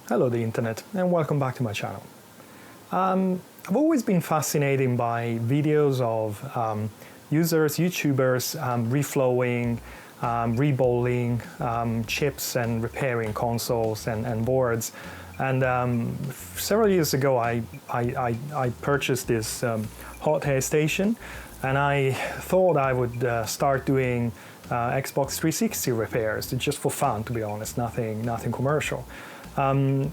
Hello the internet, and welcome back to my channel. I've always been fascinated by videos of users, YouTubers reflowing, rebolling chips and repairing consoles and boards. And several years ago I purchased this hot air station, and I thought I would start doing Xbox 360 repairs, just for fun, to be honest, nothing commercial. And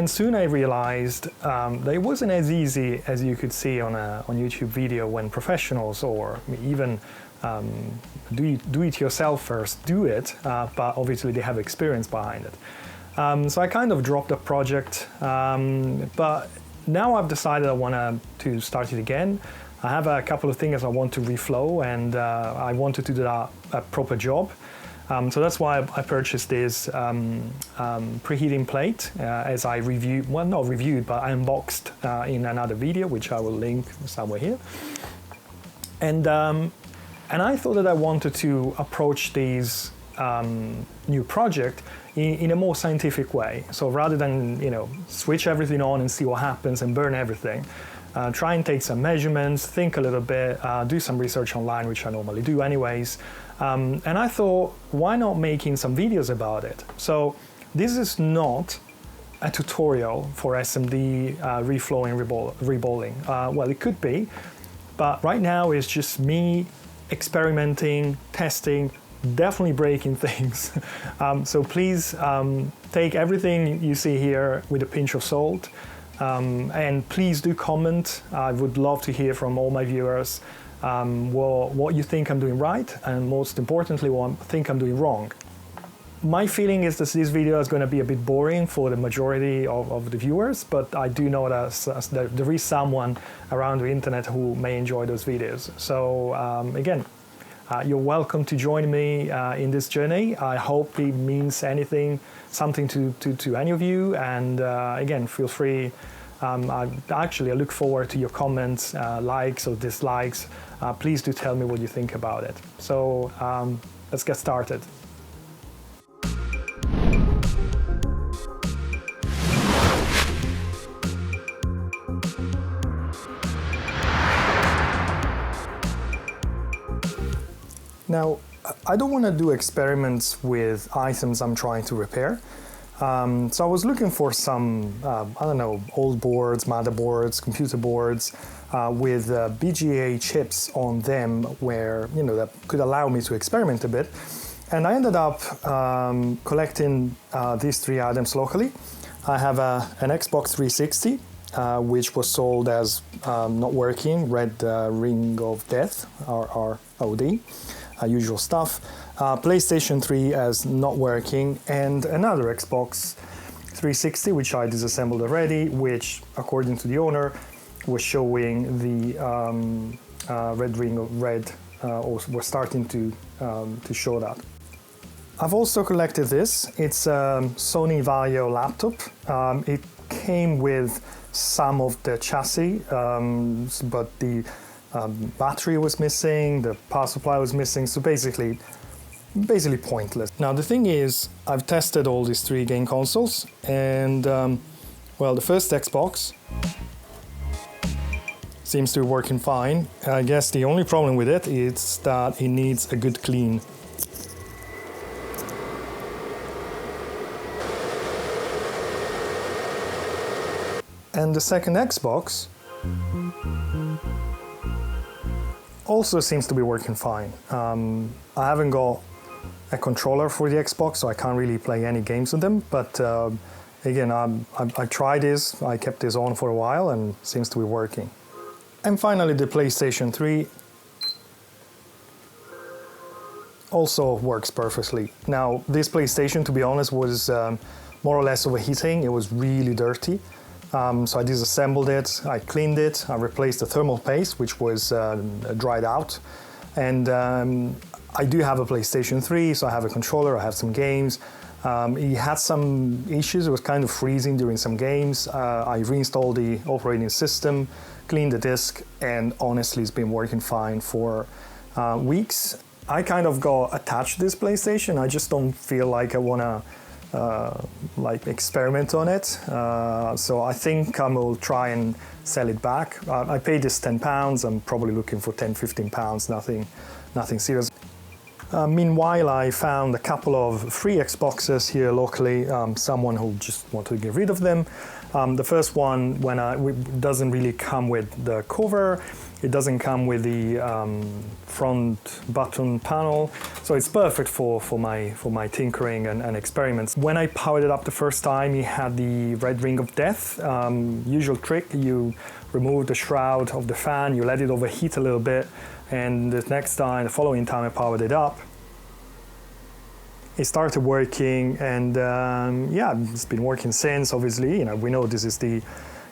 soon I realized that it wasn't as easy as you could see on YouTube video when professionals or even do-it-yourselfers do it, but obviously they have experience behind it. So I kind of dropped the project, but now I've decided I want to start it again. I have a couple of things I want to reflow, and I wanted to do a proper job. So that's why I purchased this preheating plate, as I reviewed, well, not reviewed, but I unboxed in another video, which I will link somewhere here. And I thought that I wanted to approach this new project in a more scientific way. So rather than switch everything on and see what happens and burn everything, try and take some measurements, think a little bit, do some research online, which I normally do anyways. And I thought, why not making some videos about it? So this is not a tutorial for SMD reflowing, rebolling. Well, it could be, but right now it's just me experimenting, testing, definitely breaking things. So please take everything you see here with a pinch of salt. And please do comment. I would love to hear from all my viewers what you think I'm doing right, and most importantly, what I think I'm doing wrong. My feeling is that this video is going to be a bit boring for the majority of the viewers, but I do know that there is someone around the internet who may enjoy those videos. So again, you're welcome to join me in this journey. I hope it means something to any of you, and again, feel free. I look forward to your comments, likes or dislikes. Please do tell me what you think about it. So let's get started. Now, I don't want to do experiments with items I'm trying to repair. So I was looking for some, I don't know, old boards, motherboards, computer boards with BGA chips on them where, that could allow me to experiment a bit. And I ended up collecting these three items locally. I have an Xbox 360, which was sold as not working, red ring of death, RROD, usual stuff. PlayStation 3 as not working, and another Xbox 360, which I disassembled already, which, according to the owner, was showing the red ring of red, or was starting to show that. I've also collected this. It's a Sony Vaio laptop. It came with some of the chassis, but the battery was missing, the power supply was missing, so basically pointless. Now the thing is, I've tested all these three game consoles, and well, the first Xbox seems to be working fine. I guess the only problem with it is that it needs a good clean. And the second Xbox also seems to be working fine. I haven't got a controller for the Xbox, so I can't really play any games with them, but again, I tried this, I kept this on for a while, and it seems to be working. And finally, the PlayStation 3 also works perfectly. Now, this PlayStation, to be honest, was more or less overheating. It was really dirty. So I disassembled it, I cleaned it, I replaced the thermal paste, which was dried out. And I do have a PlayStation 3, so I have a controller, I have some games. It had some issues, it was kind of freezing during some games. I reinstalled the operating system, cleaned the disk, and honestly it's been working fine for weeks. I kind of got attached to this PlayStation. I just don't feel like I want to like experiment on it. So I think I will try and sell it back. I paid this £10. I'm probably looking for £10–15, nothing serious. Meanwhile, I found a couple of free Xboxes here locally, someone who just wanted to get rid of them. The first one doesn't really come with the cover, it doesn't come with the front button panel, so it's perfect for my tinkering and experiments. When I powered it up the first time, it had the red ring of death. Usual trick, you remove the shroud of the fan, you let it overheat a little bit, and the following time I powered it up, it started working, and yeah, it's been working since. Obviously, we know this is the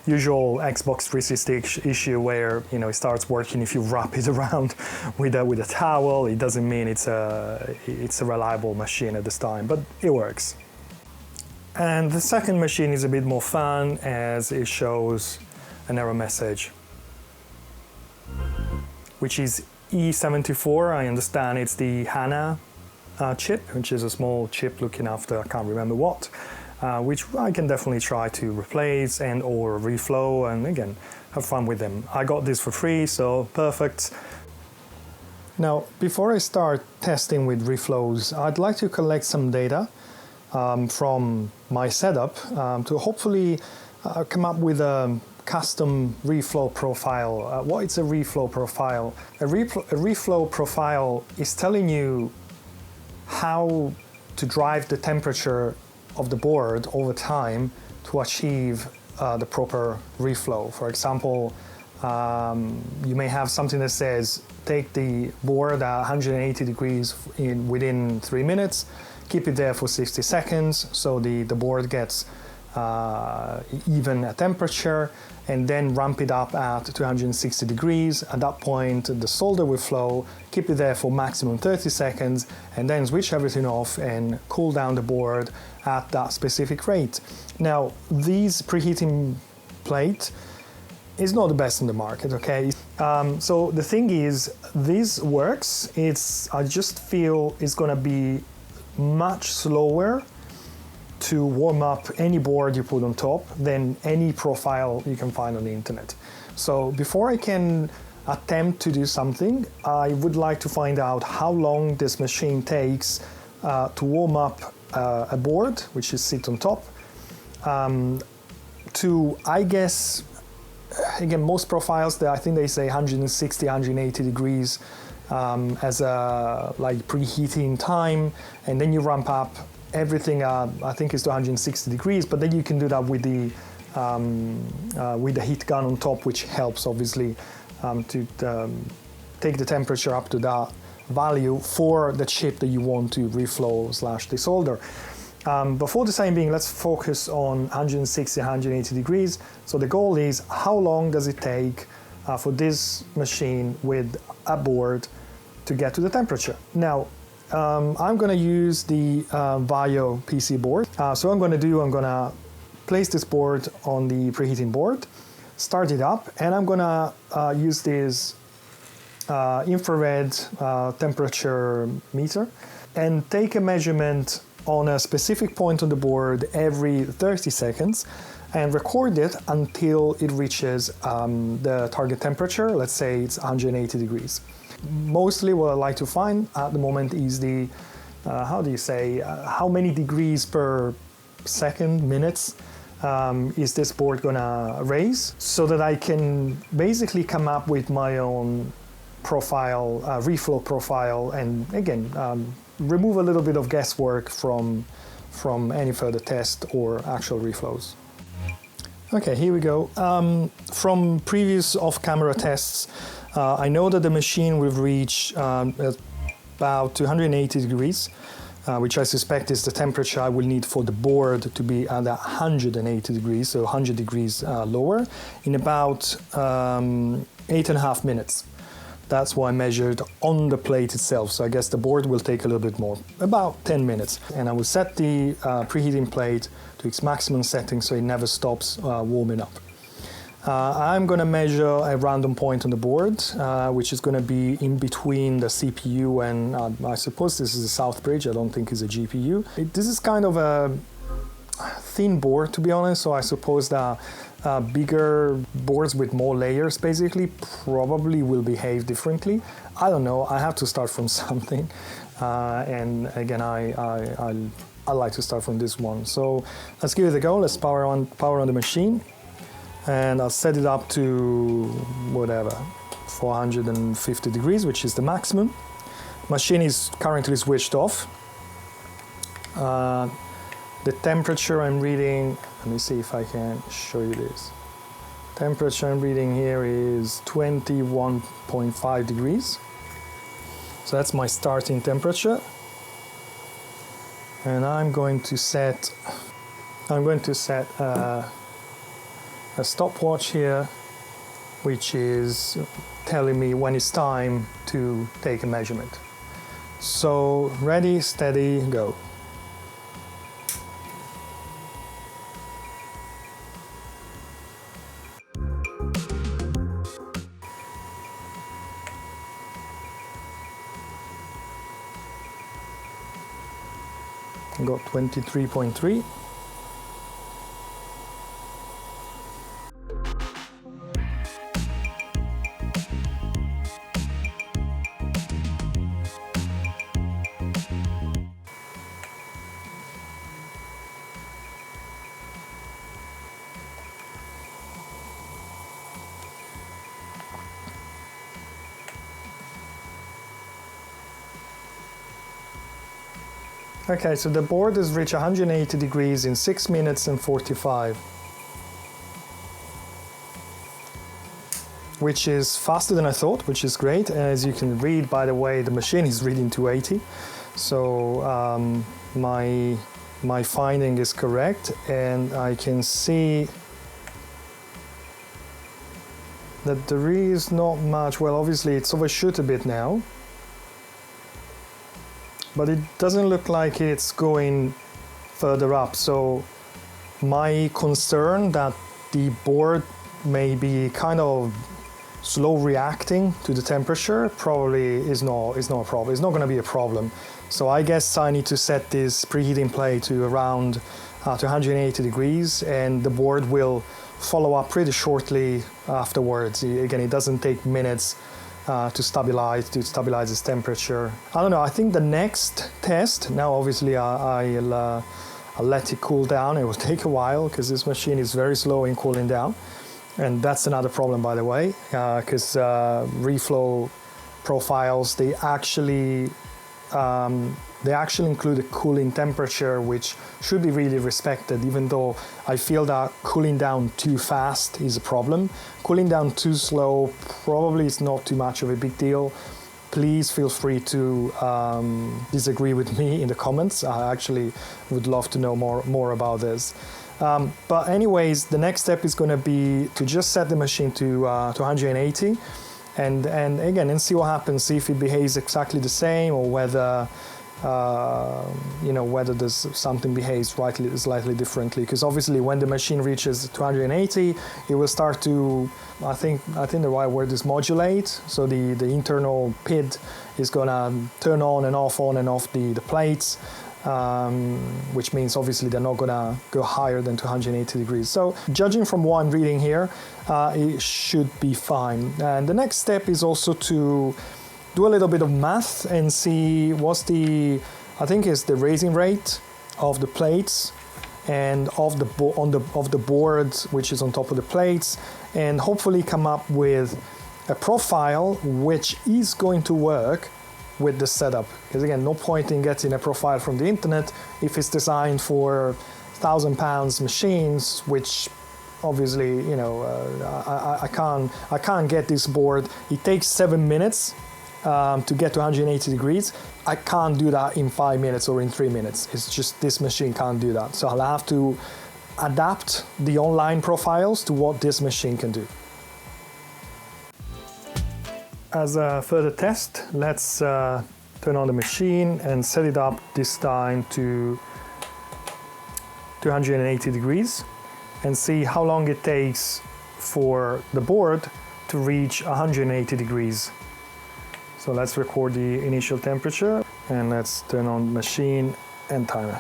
usual Xbox 360 issue where it starts working if you wrap it around with a towel. It doesn't mean it's a reliable machine at this time, but it works. And the second machine is a bit more fun, as it shows an error message, which is E74. I understand it's the HANA chip, which is a small chip looking after I can't remember what, which I can definitely try to replace or reflow, and again, have fun with them. I got this for free, so perfect. Now, before I start testing with reflows, I'd like to collect some data from my setup to hopefully come up with a custom reflow profile. What is a reflow profile? A reflow profile is telling you how to drive the temperature of the board over time to achieve the proper reflow. For example, you may have something that says take the board at 180 degrees within 3 minutes, keep it there for 60 seconds so the board gets even a temperature, and then ramp it up at 260 degrees. At that point, the solder will flow, keep it there for maximum 30 seconds, and then switch everything off and cool down the board at that specific rate. Now, this preheating plate is not the best in the market, okay? So the thing is, this works. I just feel it's gonna be much slower to warm up any board you put on top than any profile you can find on the internet. So before I can attempt to do something, I would like to find out how long this machine takes to warm up a board, which is sit on top, to, I guess, again, most profiles, I think they say 160, 180 degrees as a preheating time, and then you ramp up everything. I think it's to 160 degrees, but then you can do that with the heat gun on top, which helps obviously to take the temperature up to that value for the chip that you want to reflow / desolder. But for the time being, let's focus on 160, 180 degrees. So the goal is, how long does it take for this machine with a board to get to the temperature? Now, I'm going to use the Aoyue PC board. So what I'm going to place this board on the preheating board, start it up, and I'm going to use this infrared temperature meter and take a measurement on a specific point on the board every 30 seconds and record it until it reaches the target temperature. Let's say it's 180 degrees. Mostly what I like to find at the moment is the, how many degrees per second, minutes, is this board gonna raise, so that I can basically come up with my own profile, reflow profile, and again, remove a little bit of guesswork from any further test or actual reflows. Okay, here we go. From previous off-camera tests, I know that the machine will reach about 280 degrees, which I suspect is the temperature I will need for the board to be at 180 degrees, so 100 degrees lower, in about 8.5 minutes. That's what I measured on the plate itself, so I guess the board will take a little bit more, about 10 minutes. And I will set the preheating plate to its maximum setting so it never stops warming up. I'm going to measure a random point on the board, which is going to be in between the CPU and I suppose this is a South Bridge. I don't think it's a GPU. This is kind of a thin board, to be honest, so I suppose that bigger boards with more layers basically probably will behave differently. I don't know, I have to start from something. And again, I like to start from this one. So let's give it a go. Let's power on the machine, and I'll set it up to whatever, 450 degrees, which is the maximum. Machine is currently switched off. The temperature I'm reading, let me see if I can show you this. Temperature I'm reading here is 21.5 degrees. So that's my starting temperature. And I'm going to set a stopwatch here, which is telling me when it's time to take a measurement. So ready, steady, go. Got 23.3. Okay, so the board has reached 180 degrees in 6 minutes and 45. Which is faster than I thought, which is great. As you can read, by the way, the machine is reading 280. So my finding is correct, and I can see that there is not much. Well, obviously it's overshoot a bit now, but it doesn't look like it's going further up. So my concern that the board may be kind of slow reacting to the temperature probably is not a problem. It's not going to be a problem. So I guess I need to set this preheating plate to around 280 degrees, and the board will follow up pretty shortly afterwards. Again, it doesn't take minutes to stabilize its temperature. I don't know, I think the next test, now obviously I'll let it cool down. It will take a while because this machine is very slow in cooling down. And that's another problem, by the way, because reflow profiles, they actually include a cooling temperature, which should be really respected, even though I feel that cooling down too fast is a problem. Cooling down too slow probably is not too much of a big deal. Please feel free to disagree with me in the comments. I actually would love to know more about this. But anyways, the next step is going to be to just set the machine to 180, and again, and see what happens. See if it behaves exactly the same, or whether whether there's something behaves slightly differently. Because obviously, when the machine reaches 280, it will start to, I think the right word is modulate. So the internal PID is going to turn on and off the plates. Which means obviously they're not gonna go higher than 280 degrees. So judging from what I'm reading here, it should be fine. And the next step is also to do a little bit of math and see what's the raising rate of the plates and of the board which is on top of the plates, and hopefully come up with a profile which is going to work with the setup. Because again, no point in getting a profile from the internet if it's designed for £1,000 machines, which obviously, I can't get this board. It takes 7 minutes to get to 180 degrees. I can't do that in 5 minutes or in 3 minutes. It's just, this machine can't do that. So I'll have to adapt the online profiles to what this machine can do. As a further test, let's turn on the machine and set it up this time to 280 degrees and see how long it takes for the board to reach 180 degrees. So let's record the initial temperature and let's turn on the machine and timer.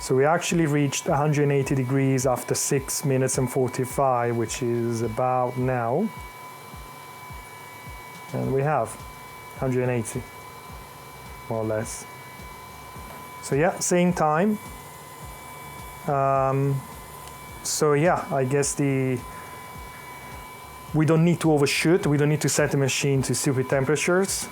So we actually reached 180 degrees after 6 minutes and 45, which is about now. And we have 180, more or less. So yeah, same time. So yeah, I guess we don't need to overshoot. We don't need to set the machine to stupid temperatures.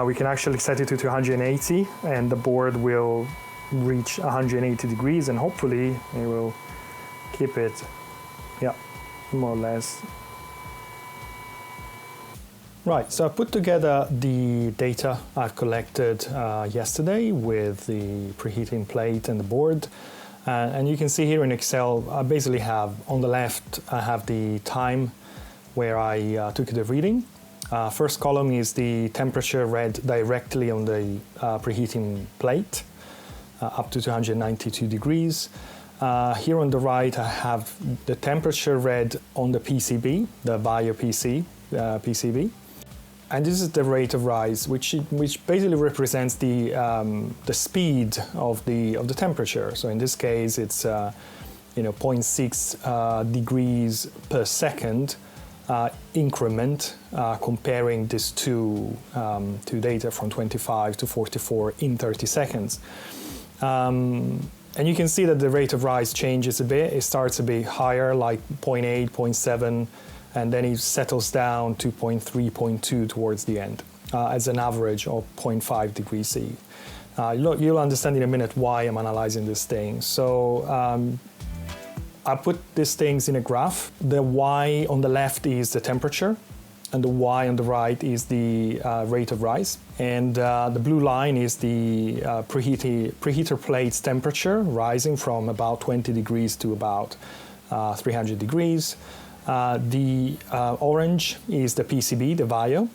We can actually set it to 280 and the board will reach 180 degrees and hopefully it will keep it, yeah, more or less. Right, so I put together the data I've collected yesterday with the preheating plate and the board. And you can see here in Excel, I basically have, on the left, I have the time where I took the reading. First column is the temperature read directly on the preheating plate, up to 292 degrees. Here on the right, I have the temperature read on the PCB, the Aoyue PCB. And this is the rate of rise, which basically represents the speed of the temperature. So in this case, it's 0.6 degrees per second increment, comparing these two data from 25 to 44 in 30 seconds. And you can see that the rate of rise changes a bit. It starts a bit higher, like 0.8, 0.7. And then it settles down to 0.3, 0.2 towards the end, as an average of 0.5 degrees C. You'll understand in a minute why I'm analyzing this thing. So I put these things in a graph. The Y on the left is the temperature, and the Y on the right is the rate of rise. And the blue line is the preheater plate's temperature, rising from about 20 degrees to about 300 degrees. The orange is the PCB, the Aoyue.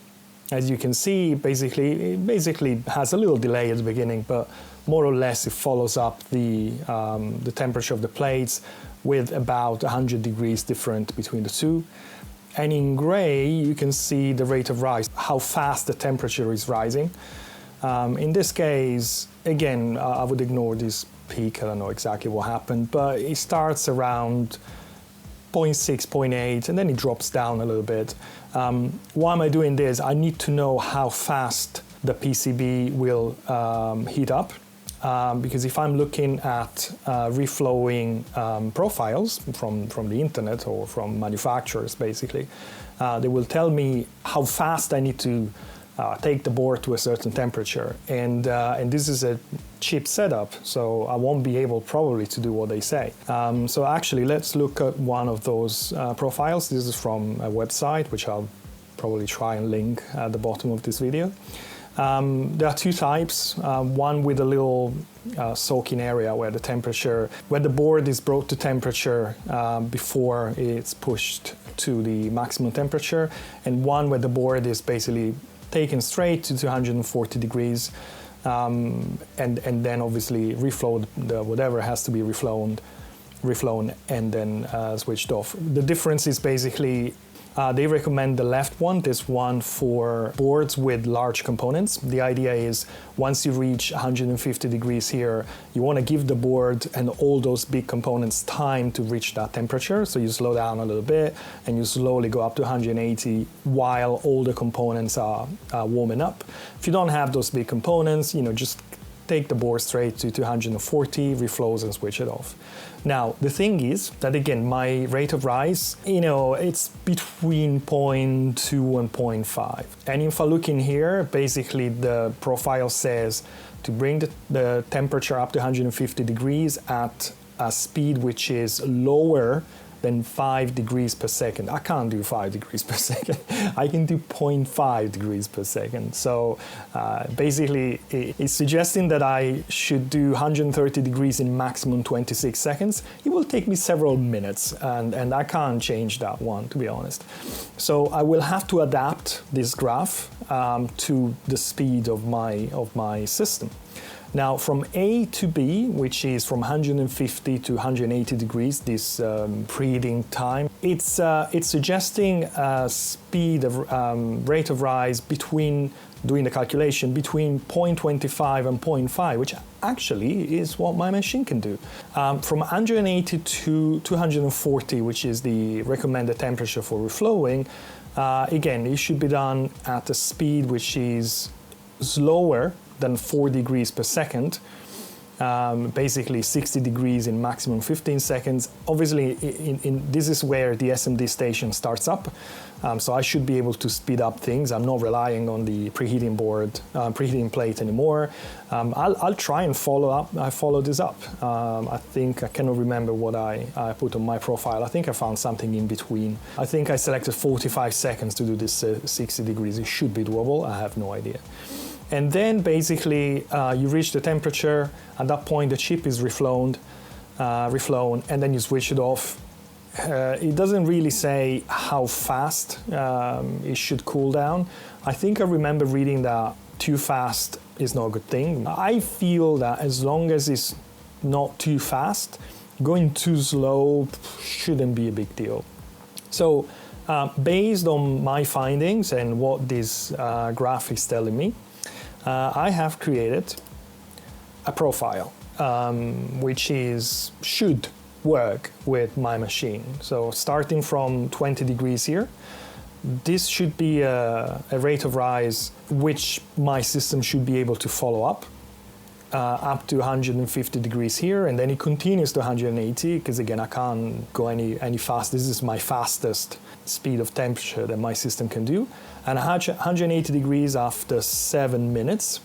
As you can see, it basically has a little delay at the beginning, but more or less it follows up the temperature of the plates with about 100 degrees different between the two. And in gray, you can see the rate of rise, how fast the temperature is rising. In this case, again, I would ignore this peak. I don't know exactly what happened, but it starts around 0.6, 0.8, and then it drops down a little bit. Why am I doing this? I need to know how fast the PCB will heat up, because if I'm looking at reflowing profiles from the internet or from manufacturers, basically, they will tell me how fast I need to take the board to a certain temperature, and this is a cheap setup, so I won't be able probably to do what they say. So actually, let's look at one of those profiles. This is from a website, which I'll probably try and link at the bottom of this video. There are two types, one with a little soaking area where the board is brought to temperature before it's pushed to the maximum temperature, and one where the board is basically taken straight to 240 degrees, and then obviously reflowed, whatever has to be reflown, and then switched off. The difference is basically they recommend the left one, this one for boards with large components. The idea is once you reach 150 degrees here, you want to give the board and all those big components time to reach that temperature. So you slow down a little bit and you slowly go up to 180 while all the components are warming up. If you don't have those big components, just take the board straight to 240, reflows and switch it off. Now, the thing is that again, my rate of rise, it's between 0.2 and 0.5. And if I look in here, basically the profile says to bring the temperature up to 150 degrees at a speed which is lower than 5 degrees per second. I can't do 5 degrees per second. I can do 0.5 degrees per second. So basically, it's suggesting that I should do 130 degrees in maximum 26 seconds. It will take me several minutes, and I can't change that one, to be honest. So I will have to adapt this graph to the speed of my system. Now, from A to B, which is from 150 to 180 degrees, this preheating time, it's suggesting a speed of rate of rise between, doing the calculation, between 0.25 and 0.5, which actually is what my machine can do. From 180 to 240, which is the recommended temperature for reflowing, again, it should be done at a speed which is slower than 4 degrees per second, basically 60 degrees in maximum 15 seconds. Obviously, this is where the SMD station starts up, so I should be able to speed up things. I'm not relying on the preheating board, preheating plate anymore. I'll try and follow this up. I think I cannot remember what I put on my profile. I think I found something in between. I think I selected 45 seconds to do this 60 degrees. It should be doable. I have no idea. And then basically you reach the temperature. At that point, the chip is reflown, and then you switch it off. It doesn't really say how fast it should cool down. I think I remember reading that too fast is not a good thing. I feel that as long as it's not too fast, going too slow shouldn't be a big deal. So based on my findings and what this graph is telling me, I have created a profile which should work with my machine. So starting from 20 degrees here, this should be a rate of rise which my system should be able to follow up to 150 degrees here, and then it continues to 180, because again, I can't go any fast. This is my fastest speed of temperature that my system can do. And 180 degrees after 7 minutes,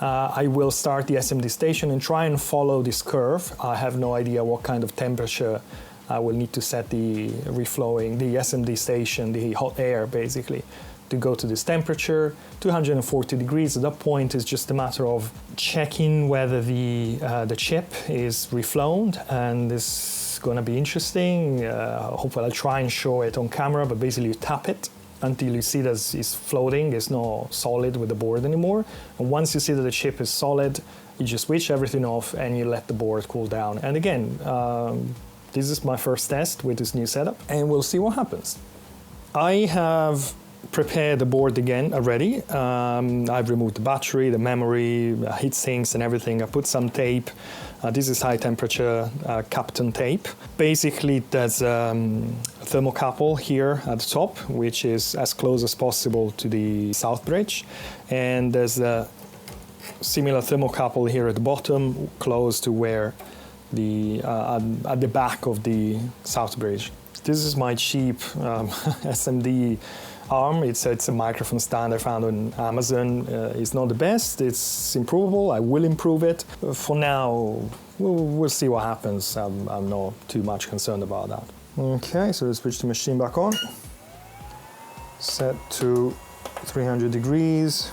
I will start the SMD station and try and follow this curve. I have no idea what kind of temperature I will need to set the reflowing, the SMD station, the hot air basically, to go to this temperature, 240 degrees. At that point, it's just a matter of checking whether the chip is reflown, and this is going to be interesting. Hopefully I'll try and show it on camera, but basically you tap it until you see that it's floating, it's not solid with the board anymore. And once you see that the chip is solid, you just switch everything off and you let the board cool down. And again, this is my first test with this new setup, and we'll see what happens. I have prepared the board again already. I've removed the battery, the memory, heat sinks and everything. I put some tape. This is high temperature Captain tape. Basically, there's a thermocouple here at the top, which is as close as possible to the south bridge. And there's a similar thermocouple here at the bottom, close to where at the back of the south bridge. This is my cheap SMD arm. It's a microphone stand I found on Amazon. It's not the best, it's improvable. I will improve it. For now, we'll see what happens. I'm not too much concerned about that. Okay, so let's switch the machine back on. Set to 300 degrees.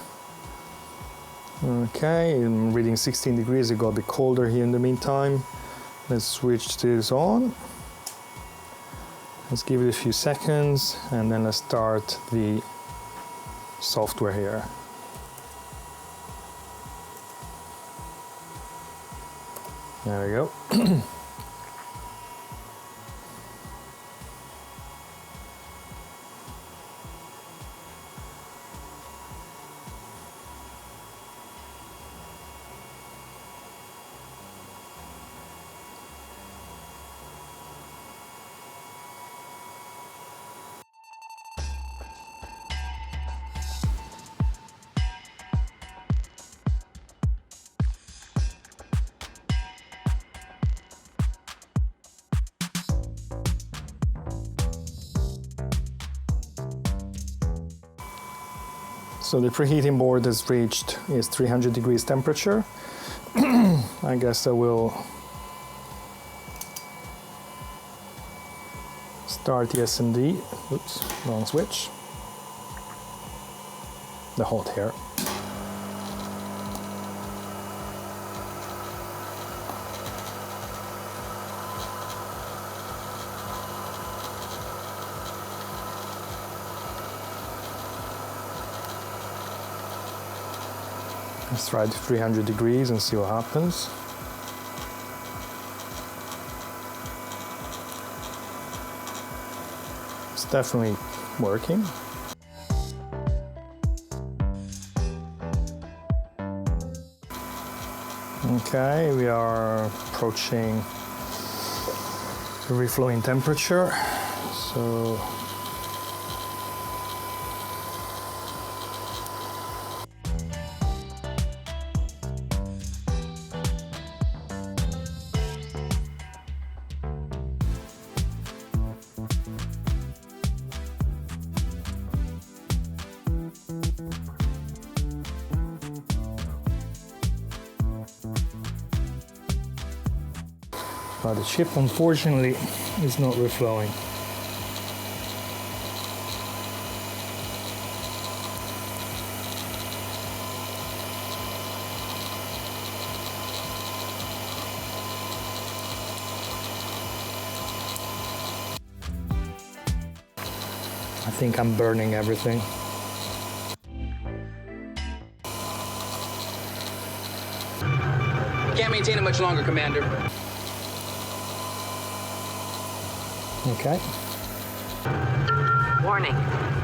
Okay, I'm reading 16 degrees. It got a bit colder here in the meantime. Let's switch this on. Let's give it a few seconds, and then let's start the software here. There we go. So the preheating board has reached its 300 degrees temperature. I guess I will start the SMD. Oops, wrong switch. The hot air. Let's try to 300 degrees and see what happens. It's definitely working. Okay, we are approaching the reflowing temperature. So but the chip, unfortunately, is not reflowing. I think I'm burning everything. Can't maintain it much longer, Commander. Okay. Warning,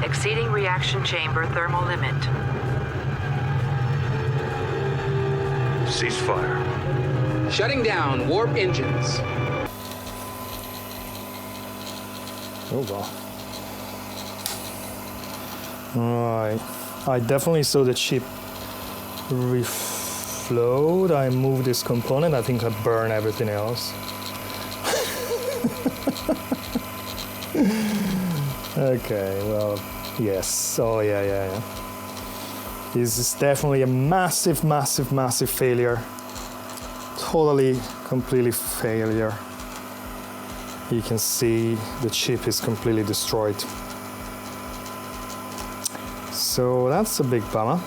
exceeding reaction chamber thermal limit. Ceasefire. Shutting down warp engines. Oh god. Alright. I definitely saw the chip reflowed. I moved this component. I think I burned everything else. Okay, well, yes. Oh, yeah. This is definitely a massive failure. Totally, completely failure. You can see the chip is completely destroyed. So that's a big bummer.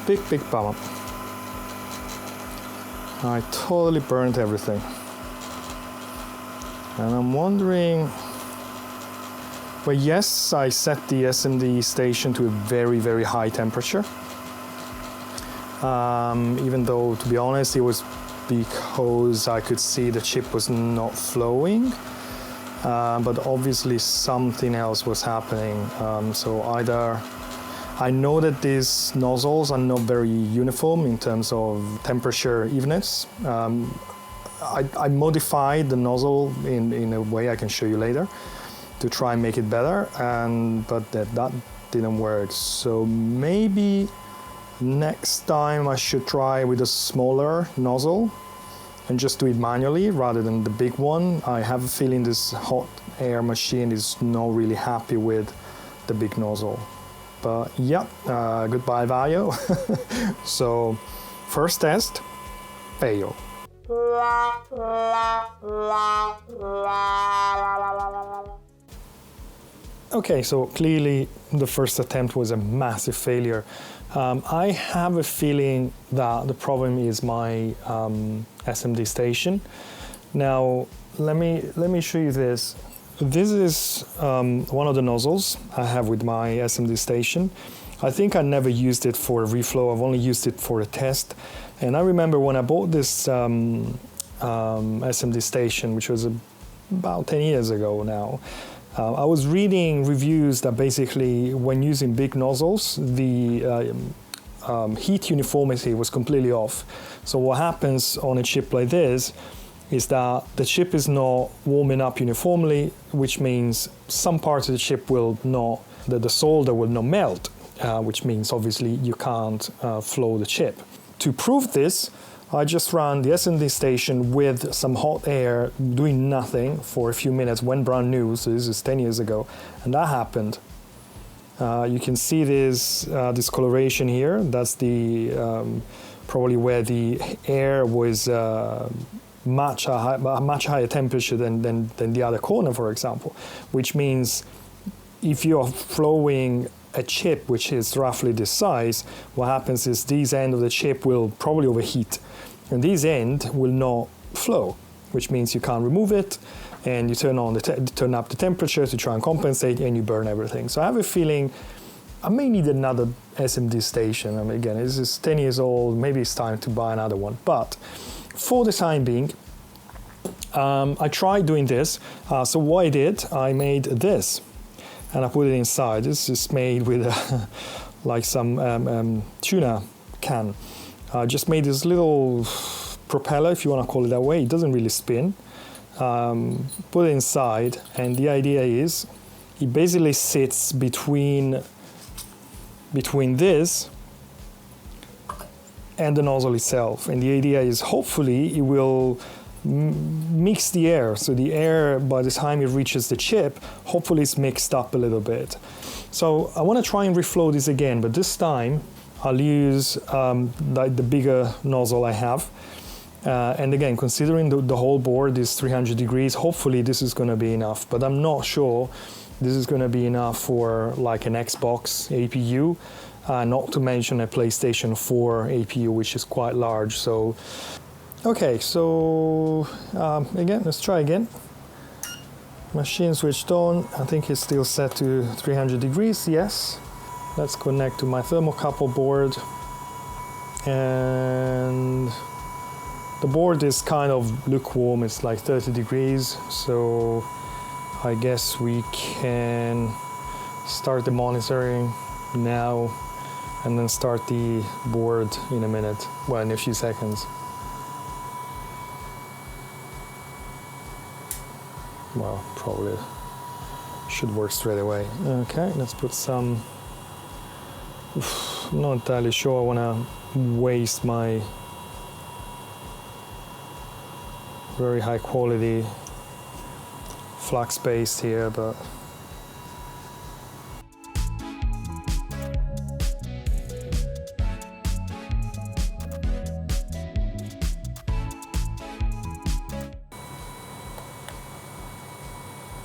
Big bummer. I totally burned everything. And I'm wondering, well, yes, I set the SMD station to a very high temperature. Even though, to be honest, it was because I could see the chip was not flowing. But obviously something else was happening. So either I know that these nozzles are not very uniform in terms of temperature evenness. I modified the nozzle in a way I can show you later to try and make it better, but that didn't work. So maybe next time I should try with a smaller nozzle and just do it manually rather than the big one. I have a feeling this hot air machine is not really happy with the big nozzle. But yeah, goodbye Aoyue. So first test, fail. Okay, so clearly the first attempt was a massive failure. I have a feeling that the problem is my SMD station. Now, let me show you this. This is one of the nozzles I have with my SMD station. I think I never used it for a reflow. I've only used it for a test. And I remember when I bought this SMD station, which was about 10 years ago now, I was reading reviews that basically when using big nozzles, the heat uniformity was completely off. So what happens on a chip like this is that the chip is not warming up uniformly, which means some parts of the chip will not, the solder will not melt, which means obviously you can't flow the chip. To prove this, I just ran the SMD station with some hot air, doing nothing for a few minutes, when brand new, so this is 10 years ago, and that happened. You can see this discoloration here. That's the probably where the air was much higher temperature than the other corner, for example, which means if you are flowing a chip which is roughly this size, what happens is this end of the chip will probably overheat, and this end will not flow, which means you can't remove it, and you turn up the temperature to try and compensate, and you burn everything. So I have a feeling I may need another SMD station. I mean, again, this is 10 years old, maybe it's time to buy another one. But for the time being, I tried doing this. So what I did, I made this and I put it inside. This is made with like some tuna can. I just made this little propeller, if you want to call it that way. It doesn't really spin. Put it inside, and the idea is it basically sits between this and the nozzle itself. And the idea is hopefully it will mix the air. So the air, by the time it reaches the chip, hopefully it's mixed up a little bit. So I want to try and reflow this again, but this time I'll use the bigger nozzle I have. And again, considering the whole board is 300 degrees, hopefully this is going to be enough. But I'm not sure this is going to be enough for like an Xbox APU, not to mention a PlayStation 4 APU, which is quite large. So, okay, so again, let's try again. Machine switched on. I think it's still set to 300 degrees, yes. Let's connect to my thermocouple board. And the board is kind of lukewarm, it's like 30 degrees. So I guess we can start the monitoring now and then start the board in a minute, well, in a few seconds. Well, probably should work straight away. Okay, let's put some, I'm not entirely sure I want to waste my very high quality flux paste here, but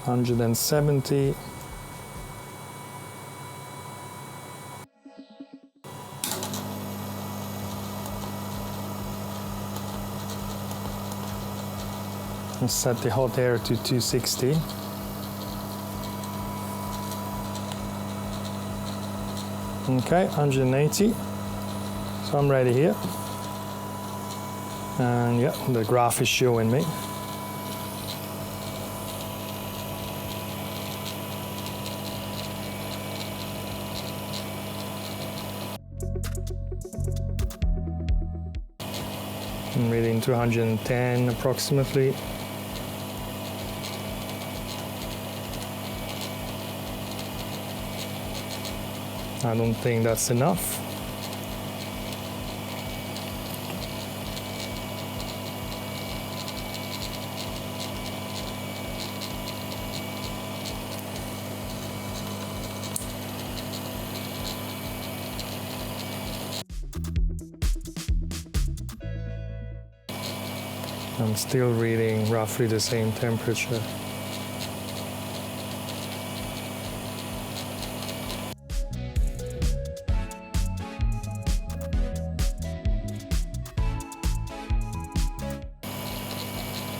$170. Let's set the hot air to 260. Okay, 180. So I'm ready here. And yeah, the graph is showing me. I'm reading 210 approximately. I don't think that's enough. I'm still reading roughly the same temperature.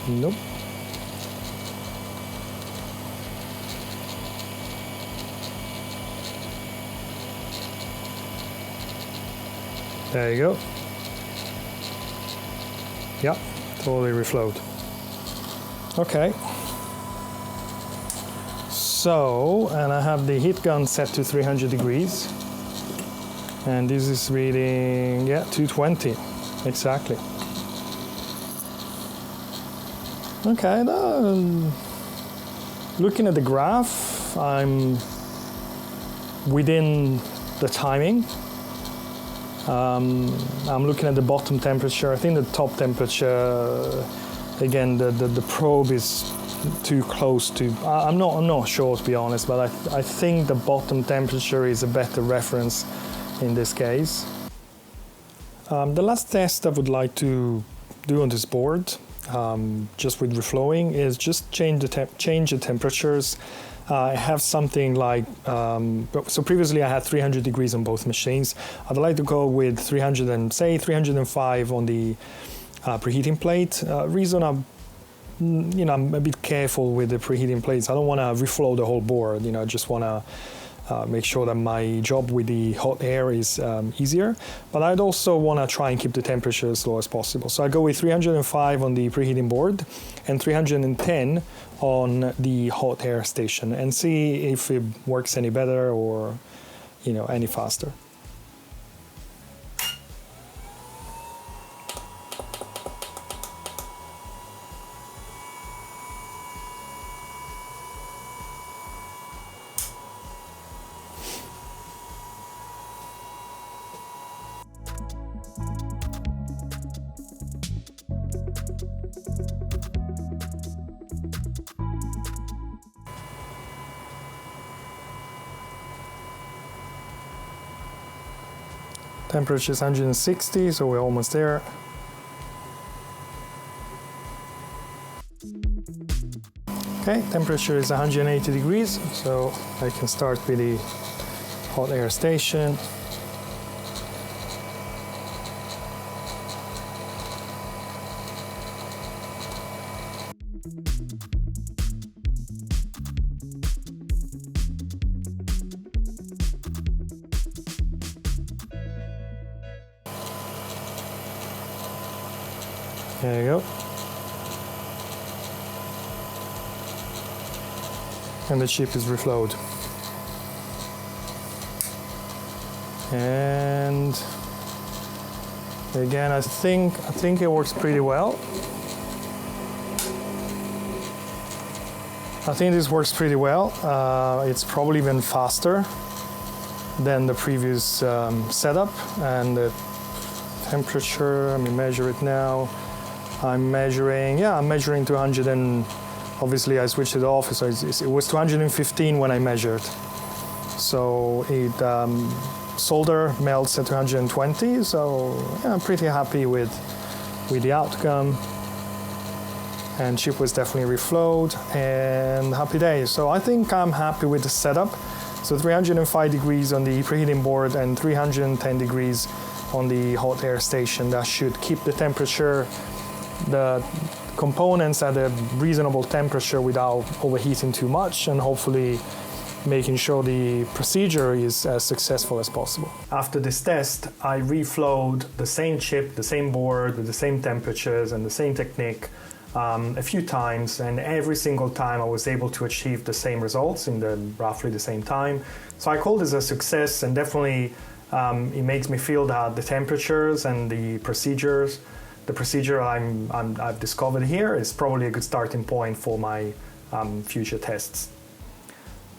Nope. There you go. Yeah, totally reflowed. Okay. So, and I have the heat gun set to 300 degrees. And this is reading, yeah, 220, exactly. Okay, looking at the graph, I'm within the timing. I'm looking at the bottom temperature. I think the top temperature, again, the probe is too close to. I'm not sure, to be honest, but I think the bottom temperature is a better reference in this case. The last test I would like to do on this board, just with reflowing, is just change the temperatures. I have something like, so previously I had 300 degrees on both machines. I'd like to go with 305 on the preheating plate. Reason I'm a bit careful with the preheating plates. I don't want to reflow the whole board. I just want to make sure that my job with the hot air is easier. But I'd also want to try and keep the temperature as low as possible. So I go with 305 on the preheating board and 310 on the hot air station, and see if it works any better or, you know, any faster. Temperature is 160, so we're almost there. Okay, temperature is 180 degrees, so I can start with the hot air station. There you go. And the chip is reflowed. And again, I think it works pretty well. I think this works pretty well. It's probably even faster than the previous setup. And the temperature, let me measure it now. I'm measuring 200, and obviously I switched it off, so it was 215 when I measured. So it solder melts at 220, so yeah, I'm pretty happy with the outcome. And chip was definitely reflowed, and happy days. So I think I'm happy with the setup. So 305 degrees on the preheating board and 310 degrees on the hot air station. That should keep the temperature, the components at a reasonable temperature without overheating too much, and hopefully making sure the procedure is as successful as possible. After this test, I reflowed the same chip, the same board, with the same temperatures and the same technique a few times, and every single time I was able to achieve the same results in roughly the same time. So I call this a success, and definitely it makes me feel that the temperatures and the procedure I've discovered here is probably a good starting point for my future tests.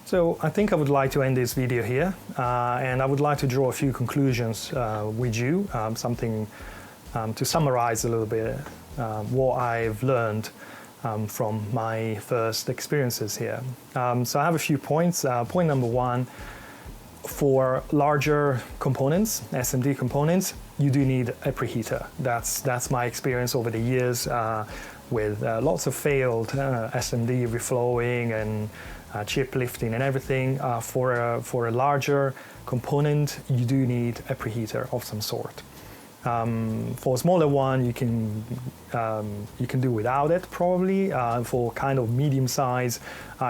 So I think I would like to end this video here, and I would like to draw a few conclusions with you, something to summarize a little bit what I've learned from my first experiences here. So I have a few points. Point number one, for larger components, SMD components, you do need a preheater. That's my experience over the years with lots of failed SMD reflowing and chip lifting and everything. For a larger component, you do need a preheater of some sort. For a smaller one, you can do without it probably. For kind of medium size,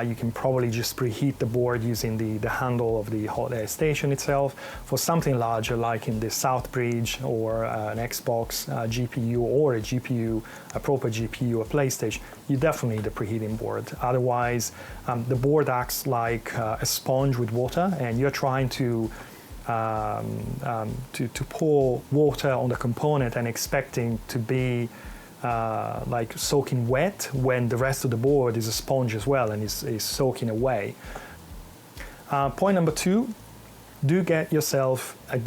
you can probably just preheat the board using the handle of the hot air station itself. For something larger, like in the South Bridge or an Xbox GPU or a proper GPU, a PlayStation, you definitely need a preheating board. Otherwise, the board acts like a sponge with water, and you're trying to pour water on the component and expecting to be like soaking wet when the rest of the board is a sponge as well and is soaking away. Point number two, do get yourself a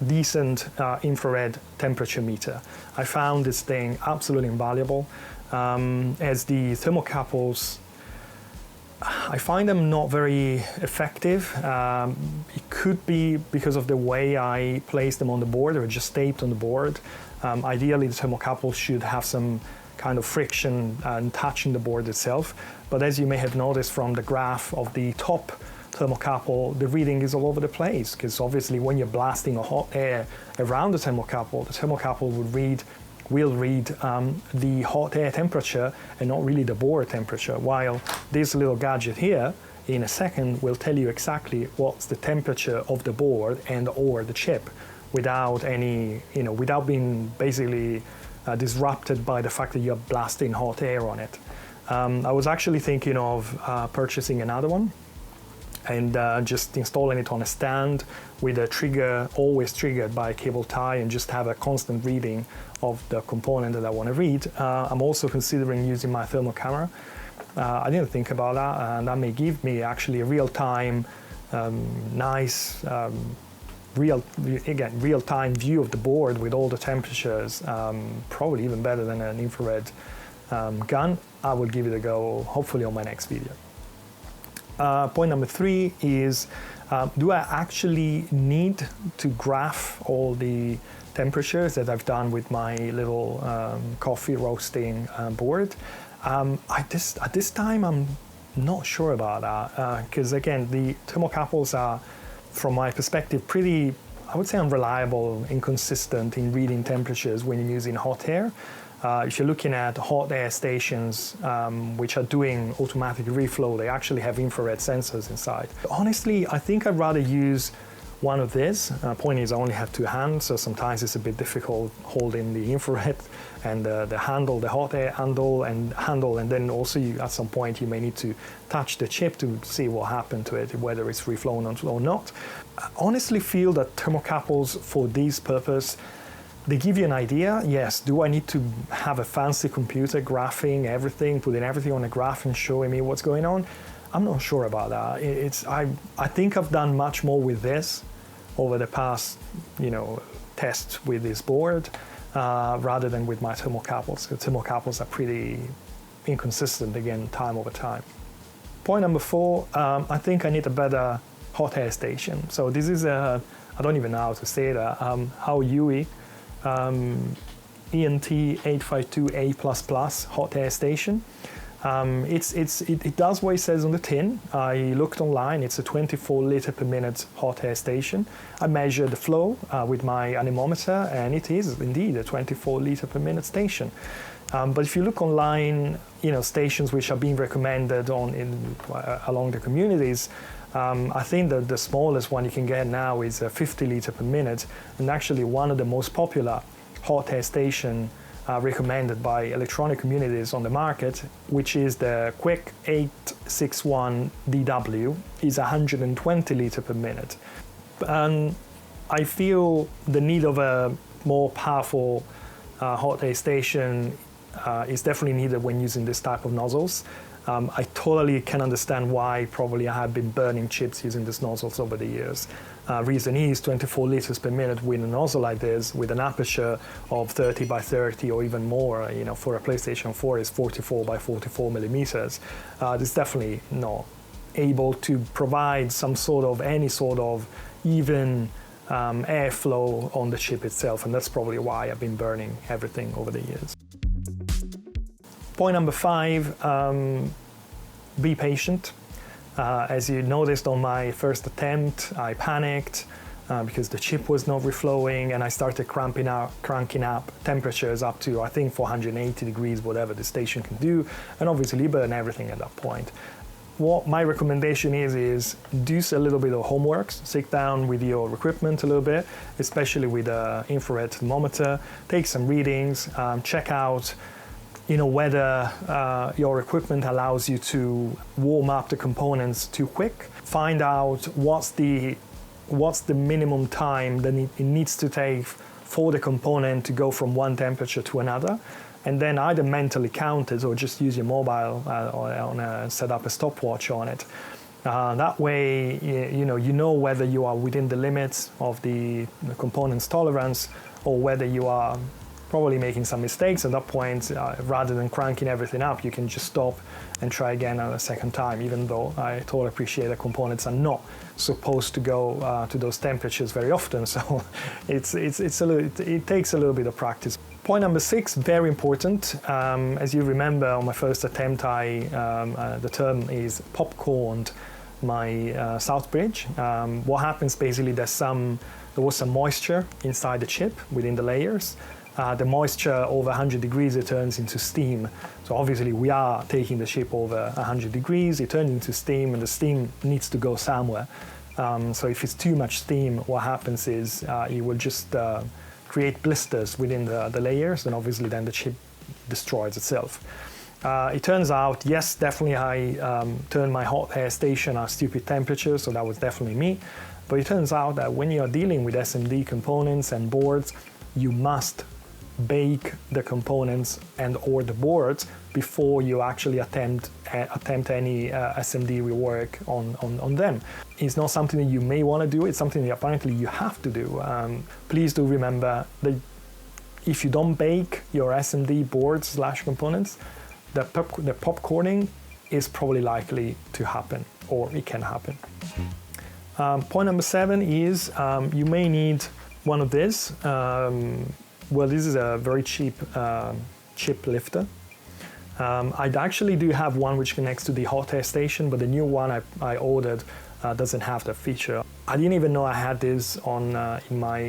decent infrared temperature meter. I found this thing absolutely invaluable, as the thermocouples, I find them not very effective. It could be because of the way I place them on the board. They're just taped on the board. Ideally, the thermocouple should have some kind of friction and touching the board itself. But as you may have noticed from the graph of the top thermocouple, the reading is all over the place, because obviously when you're blasting a hot air around the thermocouple will read the hot air temperature and not really the board temperature, while this little gadget here in a second will tell you exactly what's the temperature of the board and or the chip without any, without being basically disrupted by the fact that you're blasting hot air on it. I was actually thinking of purchasing another one and just installing it on a stand with a trigger always triggered by a cable tie and just have a constant reading of the component that I want to read. I'm also considering using my thermal camera. I didn't think about that, and that may give me actually a real-time, nice, real-time view of the board with all the temperatures, probably even better than an infrared gun. I will give it a go, hopefully on my next video. Point number 3 is, do I actually need to graph all the temperatures that I've done with my little coffee roasting board? At this time, I'm not sure about that, because again, the thermocouples are, from my perspective, pretty, I would say, unreliable, inconsistent in reading temperatures when you're using hot air. If you're looking at hot air stations which are doing automatic reflow, they actually have infrared sensors inside. Honestly, I think I'd rather use one of these. Point is, I only have 2 hands, so sometimes it's a bit difficult holding the infrared and the handle, the hot air handle, and then also at some point you may need to touch the chip to see what happened to it, whether it's reflown or not. I honestly feel that thermocouples for this purpose, they give you an idea. Yes, do I need to have a fancy computer graphing everything, putting everything on a graph and showing me what's going on? I'm not sure about that. I think I've done much more with this over the past, tests with this board rather than with my thermocouples. The thermocouples are pretty inconsistent, again, time over time. Point number 4, I think I need a better hot air station. So this is I don't even know how to say that, Aoyue INT 852A++ hot air station. It does what it says on the tin. I looked online, it's a 24 liter per minute hot air station. I measured the flow with my anemometer, and it is indeed a 24 liter per minute station. But if you look online, stations which are being recommended along the communities, I think that the smallest one you can get now is 50 liter per minute, and actually one of the most popular hot air station recommended by electronic communities on the market, which is the Quick 861DW, is 120 liter per minute. And I feel the need of a more powerful hot air station is definitely needed when using this type of nozzles. I totally can understand why probably I have been burning chips using these nozzles over the years. Reason is 24 liters per minute with a nozzle like this, with an aperture of 30 by 30 or even more, for a PlayStation 4 is 44 by 44 millimeters. It's definitely not able to provide any sort of even airflow on the chip itself, and that's probably why I've been burning everything over the years. Point number 5, be patient. As you noticed on my first attempt, I panicked because the chip was not reflowing, and I started cranking up temperatures up to, I think, 480 degrees, whatever the station can do, and obviously burn everything at that point. What my recommendation is do a little bit of homework, sit down with your equipment a little bit, especially with an infrared thermometer, take some readings, check out whether your equipment allows you to warm up the components too quick. Find out what's the minimum time that it needs to take for the component to go from one temperature to another, and then either mentally count it or just use your mobile set up a stopwatch on it. That way, you know whether you are within the limits of the component's tolerance or whether you are probably making some mistakes. At that point, rather than cranking everything up, you can just stop and try again a second time, even though I totally appreciate that components are not supposed to go to those temperatures very often, so it takes a little bit of practice. Point number 6, very important. As you remember, on my first attempt, the term is popcorned my south bridge. What happens basically, there was some moisture inside the chip within the layers. the moisture over 100 degrees, it turns into steam. So obviously we are taking the ship over 100 degrees, it turns into steam, and the steam needs to go somewhere. So if it's too much steam, what happens is it will just create blisters within the layers, and obviously then the ship destroys itself. It turns out, yes, definitely I turned my hot air station at stupid temperature, so that was definitely me. But it turns out that when you're dealing with SMD components and boards, you must bake the components and or the boards before you actually attempt any SMD rework on them. It's not something that you may want to do, it's something that apparently you have to do. Please do remember that if you don't bake your SMD boards / components, the popcorning is probably likely to happen, or it can happen. Point number 7 is you may need one of these. Well, this is a very cheap chip lifter. I actually do have one which connects to the hot air station, but the new one I ordered doesn't have that feature. I didn't even know I had this on in my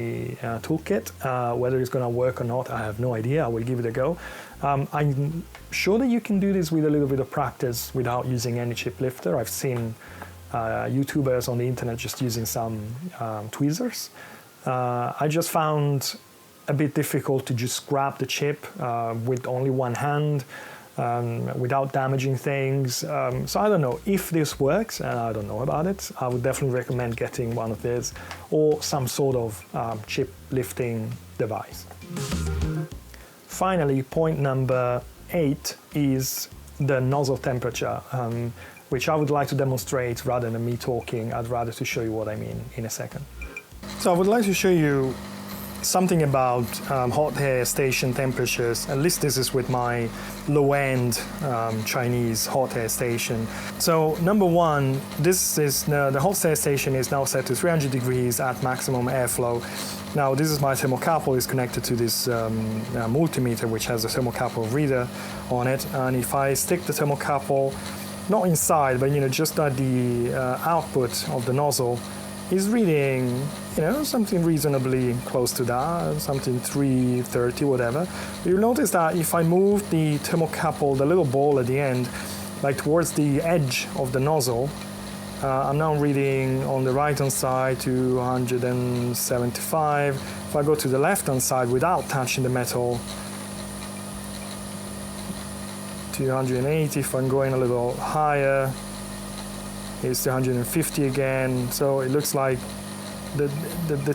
toolkit. Whether it's going to work or not, I have no idea. I will give it a go. I'm sure that you can do this with a little bit of practice without using any chip lifter. I've seen YouTubers on the internet just using some tweezers. I just found a bit difficult to just grab the chip with only one hand without damaging things. So I don't know if this works, and I don't know about it. I would definitely recommend getting one of these or some sort of chip lifting device. Finally, point number 8 is the nozzle temperature, which I would like to demonstrate rather than me talking. I'd rather to show you what I mean in a second. So I would like to show you something about hot air station temperatures. At least this is with my low-end Chinese hot air station. So number 1, this is the hot air station is now set to 300 degrees at maximum airflow. Now this is my thermocouple is connected to this multimeter, which has a thermocouple reader on it. And if I stick the thermocouple not inside, but just at the output of the nozzle, is reading, something reasonably close to that, something 330, whatever. You'll notice that if I move the thermocouple, the little ball at the end, like towards the edge of the nozzle, I'm now reading on the right-hand side 275. If I go to the left-hand side without touching the metal, 280. If I'm going a little higher, it's 250 again. So it looks like the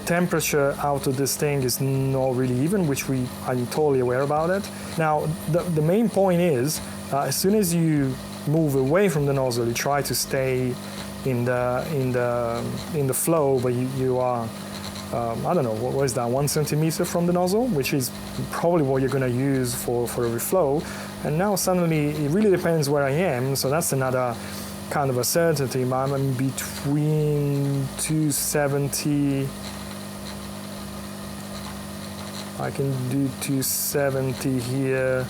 temperature out of this thing is not really even, which I'm totally aware about it. Now the main point is as soon as you move away from the nozzle, you try to stay in the flow, but you are I don't know, what is that, 1 centimeter from the nozzle, which is probably what you're going to use for a reflow. And now suddenly it really depends where I am, so that's another kind of uncertainty. I'm in between 270. I can do 270 here,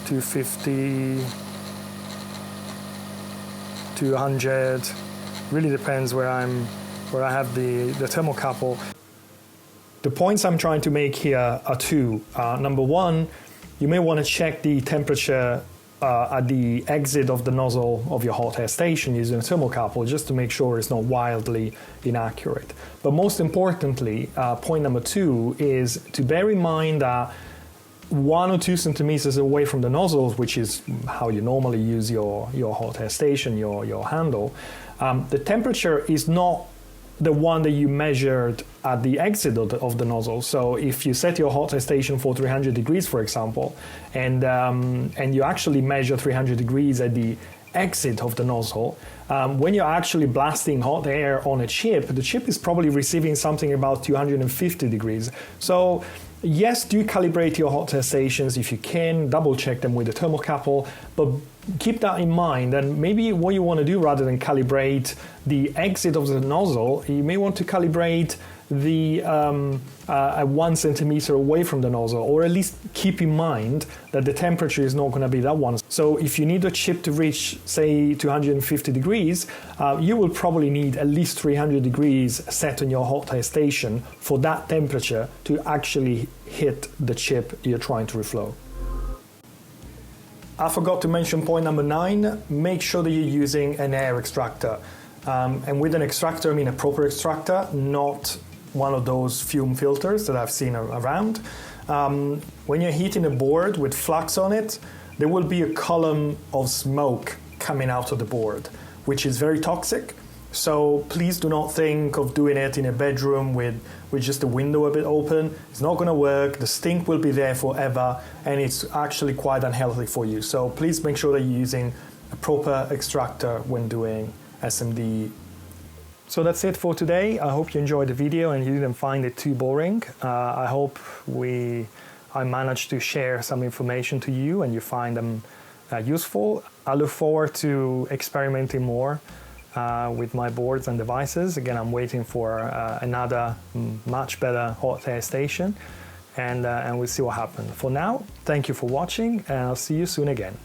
250, 200. Really depends where I have the thermocouple. The points I'm trying to make here are 2. Number 1, you may want to check the temperature at the exit of the nozzle of your hot air station using a thermocouple, just to make sure it's not wildly inaccurate. But most importantly, point number 2 is to bear in mind that 1 or 2 centimeters away from the nozzles, which is how you normally use your hot air station, your handle, the temperature is not the one that you measured at the exit of the nozzle. So if you set your hot air station for 300 degrees, for example, and you actually measure 300 degrees at the exit of the nozzle, when you're actually blasting hot air on a chip, the chip is probably receiving something about 250 degrees. So yes, do calibrate your hot air stations if you can, double check them with the thermocouple, but keep that in mind. And maybe what you want to do, rather than calibrate the exit of the nozzle, you may want to calibrate the 1 centimeter away from the nozzle, or at least keep in mind that the temperature is not going to be that one. So if you need a chip to reach, say, 250 degrees, you will probably need at least 300 degrees set on your hot air station for that temperature to actually hit the chip you're trying to reflow. I forgot to mention point number 9, make sure that you're using an air extractor. And with an extractor, I mean a proper extractor, not one of those fume filters that I've seen around. When you're heating a board with flux on it, there will be a column of smoke coming out of the board, which is very toxic. So please do not think of doing it in a bedroom with just the window a bit open. It's not going to work. The stink will be there forever, and it's actually quite unhealthy for you. So please make sure that you're using a proper extractor when doing SMD. So that's it for today. I hope you enjoyed the video and you didn't find it too boring. I hope I managed to share some information to you and you find them useful. I look forward to experimenting more with my boards and devices. Again, I'm waiting for another much better hot air station, and we'll see what happens. For now, thank you for watching, and I'll see you soon again.